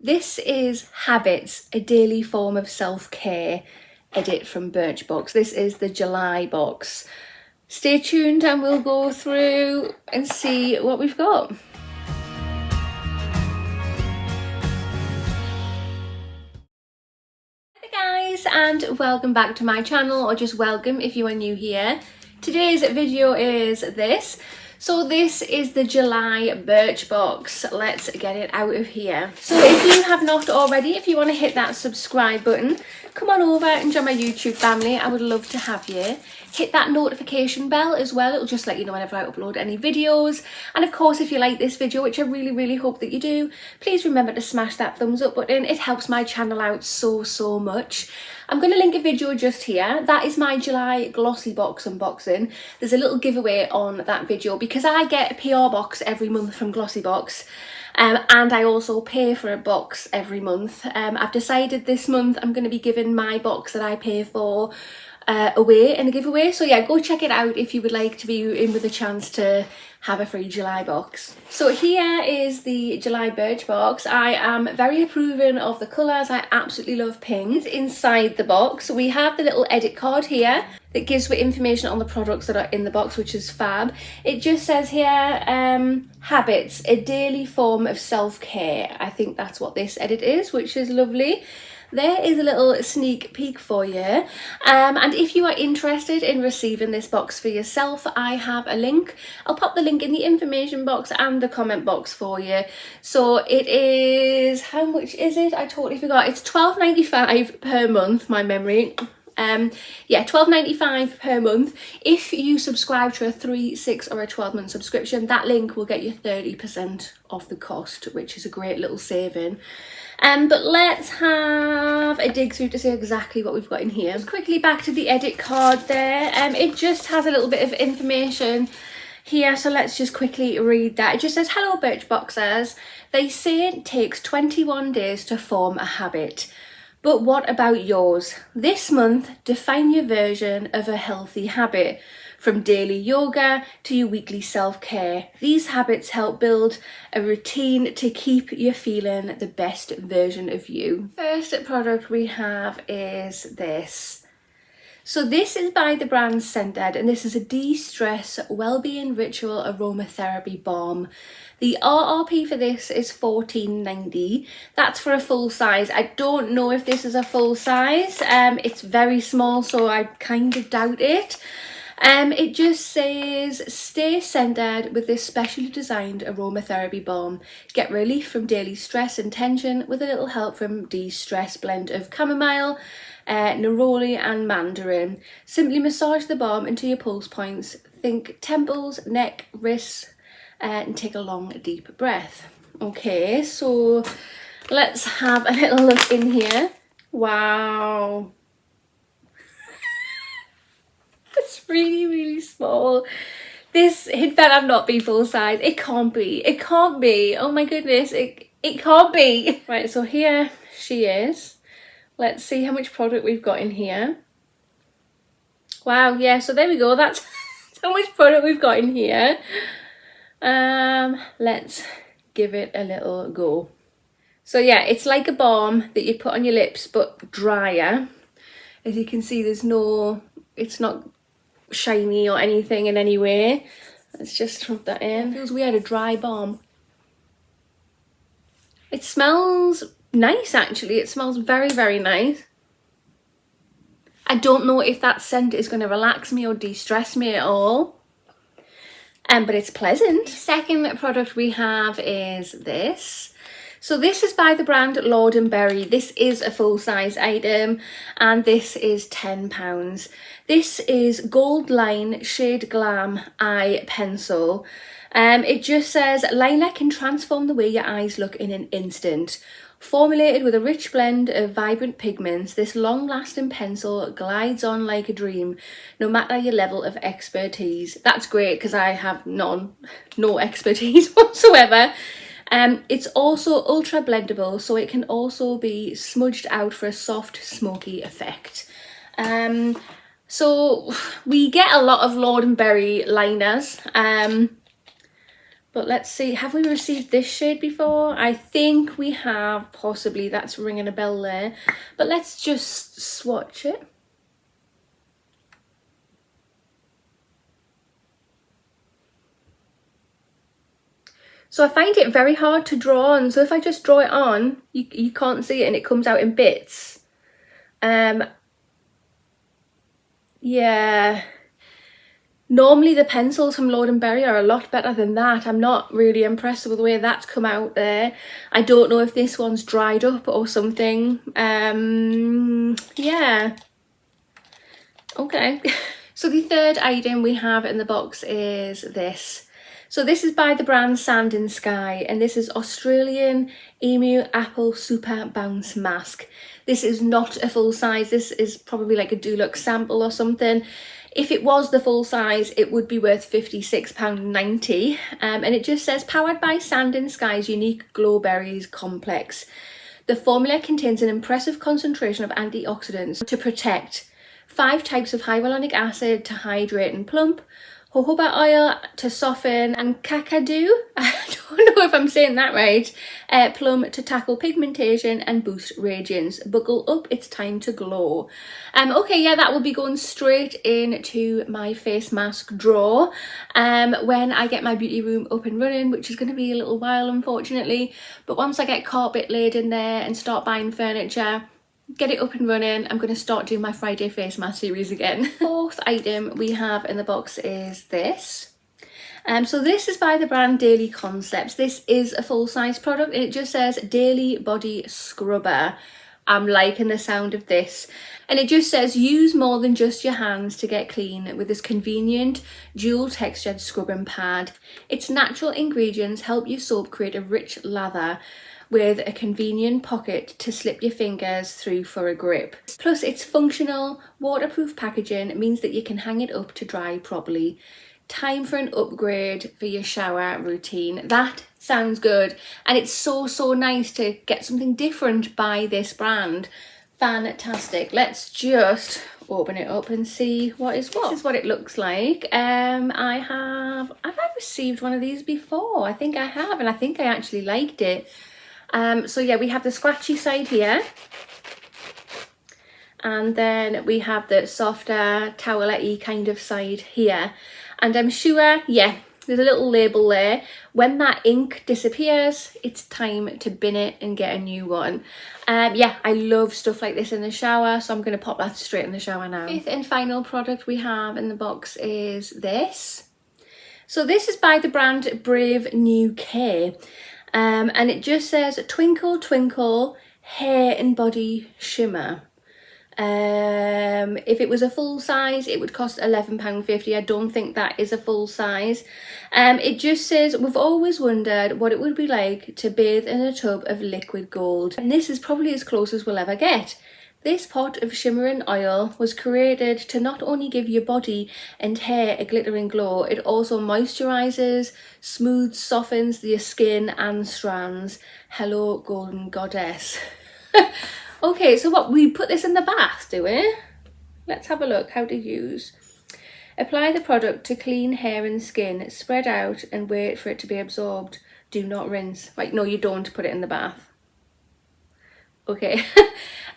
This is Habits, a daily form of self-care edit from BirchBox. This is the July box. Stay tuned and we'll go through and see what we've got. Hey guys, and welcome back to my channel, or just welcome if you are new here. Today's video is this. So this is the July BirchBox. Let's get it out of here. So if you have not already, if you want to hit that subscribe button, come on over and join my YouTube family. I would love to have you. Hit that notification bell as well. It'll just let you know whenever I upload any videos. And of course, if you like this video, which I really hope that you do, please remember to smash that thumbs up button. It helps my channel out so much. I'm going to link a video just here. That is my July glossy box unboxing. There's a little giveaway on that video because I get a PR box every month from Glossybox. And I also pay for a box every month. I've decided this month I'm going to be giving my box that I pay for away in a giveaway. So yeah, go check it out if you would like to be in with a chance to have a free July box. So here is the July BirchBox. I am very approving of the colours. I absolutely love pink. Inside the box we have the little edit card here that gives me information on the products that are in the box, which is fab. It just says here, habits, a daily form of self-care. I think that's what this edit is, which is lovely. There is a little sneak peek for you, and if you are interested in receiving this box for yourself, I have a link. I'll pop the link in the information box and the comment box for you. So it is, how much is it? I totally forgot. It's £12.95 per month, my memory. Yeah, £12.95 per month. If you subscribe to a 3, 6 or a 12-month subscription, that link will get you 30% off the cost, which is a great little saving. But let's have a dig through to see exactly what we've got in here. Just quickly back to the edit card there. It just has a little bit of information here, so let's just quickly read that. It just says, hello BirchBoxers. They say it takes 21 days to form a habit. But what about yours? This month, define your version of a healthy habit. From daily yoga to your weekly self-care, these habits help build a routine to keep you feeling the best version of you. First product we have is this. So this is by the brand Scentered, and this is a de-stress wellbeing ritual aromatherapy balm. The RRP for this is $14.90. That's for a full size. I don't know if this is a full size. It's very small, so I kind of doubt it. It just says, stay centered with this specially designed aromatherapy balm. Get relief from daily stress and tension with a little help from de-stress blend of chamomile, neroli and mandarin. Simply massage the balm into your pulse points. Think temples, neck, wrists, and take a long deep breath. Okay, so let's have a little look in here. Wow. It's really small. This, it better not be full size. It can't be. It can't be. Oh my goodness. It can't be. Right, so here she is. Let's see how much product we've got in here. Wow, yeah, so there we go. That's how much product we've got in here. Let's give it a little go. So yeah, it's like a balm that you put on your lips, but drier. As you can see, there's no, it's not shiny or anything in any way. Let's just rub that in. It feels weird, a dry balm. It smells nice, actually. It smells very nice. I don't know if that scent is going to relax me or de-stress me at all. But it's pleasant. The second product we have is this. So this is by the brand Lord & Berry. This is a full-size item and this is £10. This is Gold Line Shade Glam Eye Pencil. It just says, liner can transform the way your eyes look in an instant. Formulated with a rich blend of vibrant pigments, this long-lasting pencil glides on like a dream, no matter your level of expertise. That's great because I have no expertise whatsoever. It's also ultra blendable, so it can also be smudged out for a soft, smoky effect. So we get a lot of Lord & Berry liners. But let's see, have we received this shade before? I think we have, possibly. That's ringing a bell there. But let's just swatch it. So I find it very hard to draw on. So if I just draw it on, you can't see it and it comes out in bits. Yeah. Normally the pencils from Lord & Berry are a lot better than that. I'm not really impressed with the way that's come out there. I don't know if this one's dried up or something. Yeah. Okay. So the third item we have in the box is this. So this is by the brand Sand and Sky, and this is Australian Emu Apple Super Bounce Mask. This is not a full size. This is probably like a deluxe sample or something. If it was the full size, it would be worth £56.90. And it just says, powered by Sand and Sky's unique Glow Berries complex. The formula contains an impressive concentration of antioxidants to protect, 5 types of hyaluronic acid to hydrate and plump, jojoba oil to soften, and kakadu, I don't know if I'm saying that right, plum to tackle pigmentation and boost radiance. Buckle up, it's time to glow. Okay, yeah, that will be going straight into my face mask drawer when I get my beauty room up and running, which is going to be a little while, unfortunately. But once I get carpet laid in there and start buying furniture, get it up and running, I'm going to start doing my Friday face mask series again. Fourth item we have in the box is this. So this is by the brand Daily Concepts. This is a full-size product. It just says Daily Body Scrubber. I'm liking the sound of this. And it just says use more than just your hands to get clean with this convenient dual textured scrubbing pad. Its natural ingredients help your soap create a rich lather with a convenient pocket to slip your fingers through for a grip. Plus its functional waterproof packaging means that you can hang it up to dry properly. Time for an upgrade for your shower routine. That sounds good, and it's so nice to get something different by this brand. Fantastic. Let's just open it up and see what is what. This is what it looks like. Have I received one of these before? I think I have, and I think I actually liked it. So yeah, we have the scratchy side here, and then we have the softer towelette-y kind of side here, and I'm sure, yeah, there's a little label there. When that ink disappears, it's time to bin it and get a new one. Yeah, I love stuff like this in the shower, so I'm going to pop that straight in the shower now. Fifth and final product we have in the box is this. So this is by the brand brave.new.care. And it just says Twinkle Twinkle Hair and Body Shimmer. If it was a full size, it would cost £11.50. I don't think that is a full size. It just says, we've always wondered what it would be like to bathe in a tub of liquid gold. And this is probably as close as we'll ever get. This pot of shimmering oil was created to not only give your body and hair a glittering glow, it also moisturises, smooths, softens your skin and strands. Hello, golden goddess. Okay, so what, we put this in the bath, do we? Let's have a look how to use. Apply the product to clean hair and skin, spread out and wait for it to be absorbed. Do not rinse. Right, no, you don't put it in the bath. Okay.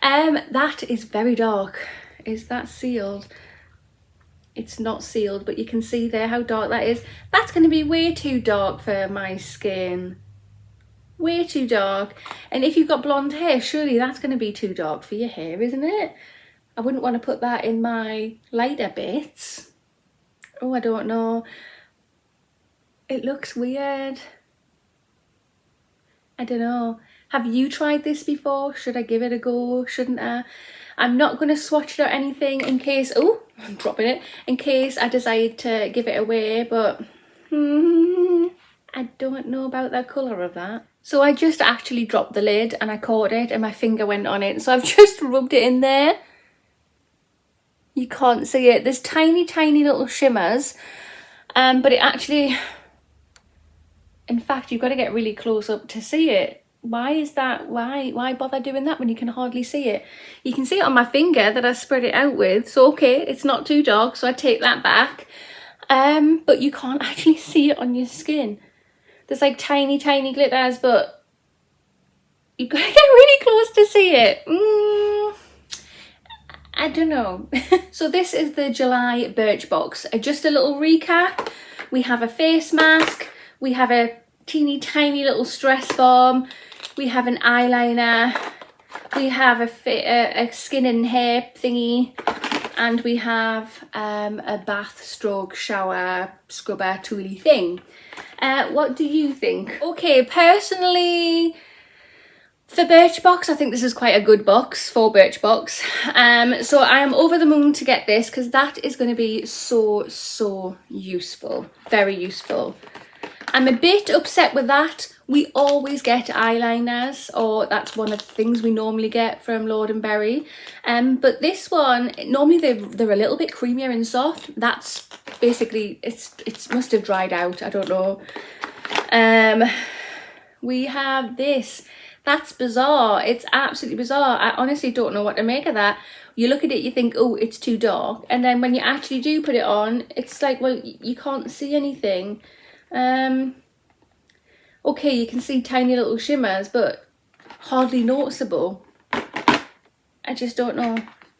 That is very dark. Is that sealed? It's not sealed, but you can see there how dark that is. That's going to be way too dark for my skin. Way too dark. And if you've got blonde hair, surely that's going to be too dark for your hair, isn't it? I wouldn't want to put that in my lighter bits. Oh, I don't know. It looks weird. I don't know. Have you tried this before? Should I give it a go? Shouldn't I? I'm not going to swatch it or anything in case... Oh, I'm dropping it. In case I decide to give it away, but... I don't know about the colour of that. So I just actually dropped the lid and I caught it and my finger went on it. So I've just rubbed it in there. You can't see it. There's tiny little shimmers. But it actually... In fact, you've got to get really close up to see it. Why is that? Why bother doing that when you can hardly see it? You can see it on my finger that I spread it out with. So okay, it's not too dark, so I take that back. But you can't actually see it on your skin. There's like tiny glitters, but you've got to get really close to see it. I don't know. So this is the JuLY BirchBox. Just a little recap. We have a face mask, we have a teeny tiny little stress balm, we have an eyeliner, we have a skin and hair thingy, and we have a bath stroke shower scrubber tooly thing. What do you think? Okay, personally, for BirchBox, I think this is quite a good box for BirchBox. So I am over the moon to get this because that is going to be so useful. Very useful. I'm a bit upset with that. We always get eyeliners, or that's one of the things we normally get from Lord & Berry. But this one, normally they're a little bit creamier and soft. That's basically, it must have dried out, I don't know. We have this. That's bizarre. It's absolutely bizarre. I honestly don't know what to make of that. You look at it, you think, oh, it's too dark. And then when you actually do put it on, it's like, well, you can't see anything. Okay, you can see tiny little shimmers, but hardly noticeable. I just don't know.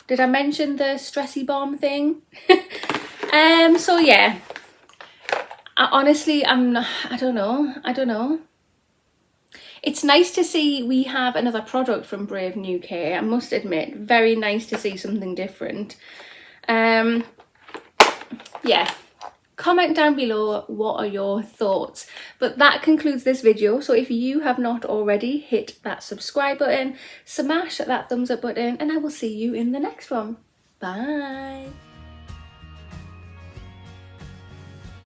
Did I mention the stressy balm thing? So yeah. Honestly, I don't know. It's nice to see we have another product from brave.new.care, I must admit. Very nice to see something different. Yeah. Comment down below what are your thoughts. But that concludes this video. So if you have not already, hit that subscribe button, smash that thumbs up button, and I will see you in the next one. Bye.